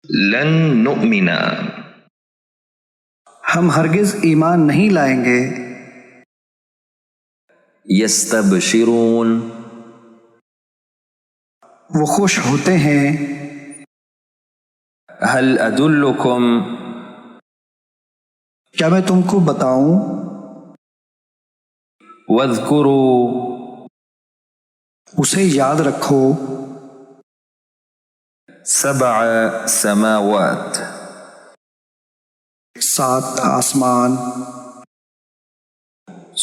لن نؤمن، ہم ہرگز ایمان نہیں لائیں گے۔ یستبشرون، وہ خوش ہوتے ہیں۔ هل ادلکم، کیا میں تم کو بتاؤں؟ واذکروا، اسے یاد رکھو۔ 7 سماوات، 7 آسمان،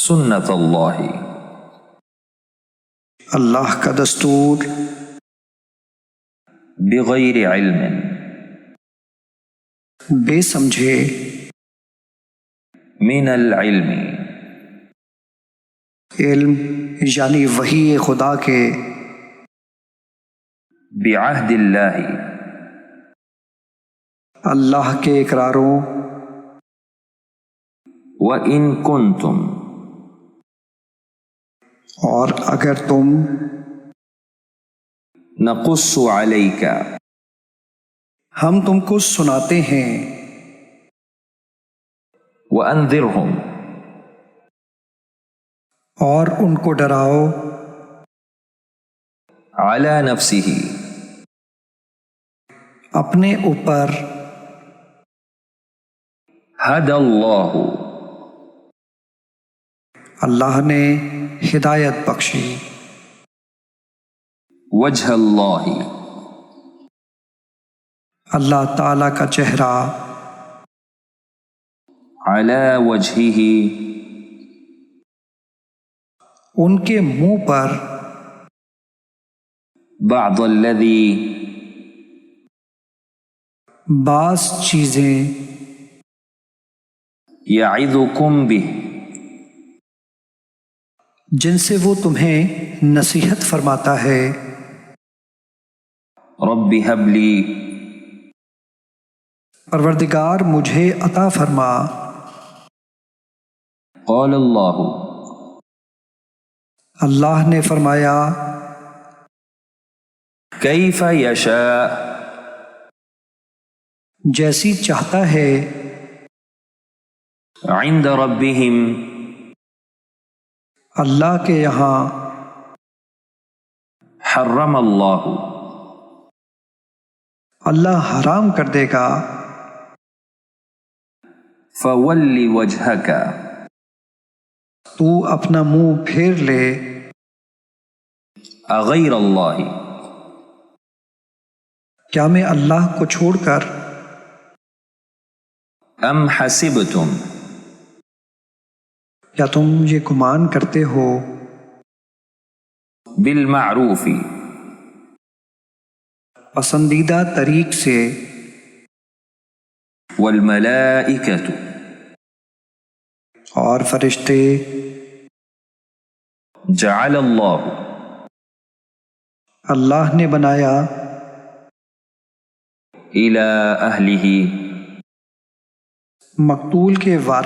سنت اللہ، اللہ کا دستور، بغیر علم، بے سمجھے، من العلم، علم یعنی وحی خدا کے، بعہد اللہ، اللہ کے اقراروں، وَإِن كُنتُم، اور اگر تم، نقص علیک، ہم تم کو سناتے ہیں، وَأَنذِرْهُمْ، اور ان کو ڈراؤ، علی نفسہ، اپنے اوپر، ہدی اللہ، اللہ نے ہدایت بخشی، وجہ اللہ، اللہ تعالی کا چہرہ، علی وجہہ، ان کے منہ پر، بعض الذی، بعض چیزیں، یعظکم بہ، جن سے وہ تمہیں نصیحت فرماتا ہے، رب ہب لی، پروردگار مجھے عطا فرما، قال اللہ، اللہ نے فرمایا، کیف یشاء، جیسی چاہتا ہے، عند ربہم، اللہ کے یہاں، حرم اللہ، اللہ حرام کر دے گا، فولی وجہک، تو اپنا منہ پھیر لے، اغیر اللہ، کیا میں اللہ کو چھوڑ کر، ام حسبتم، کیا تم یہ گمان کرتے ہو، بالمعروف، پسندیدہ طریق سے، والملائکۃ، اور فرشتے، جعل اللہ، اللہ نے بنایا، الی اہلہ، مقتول کے وارث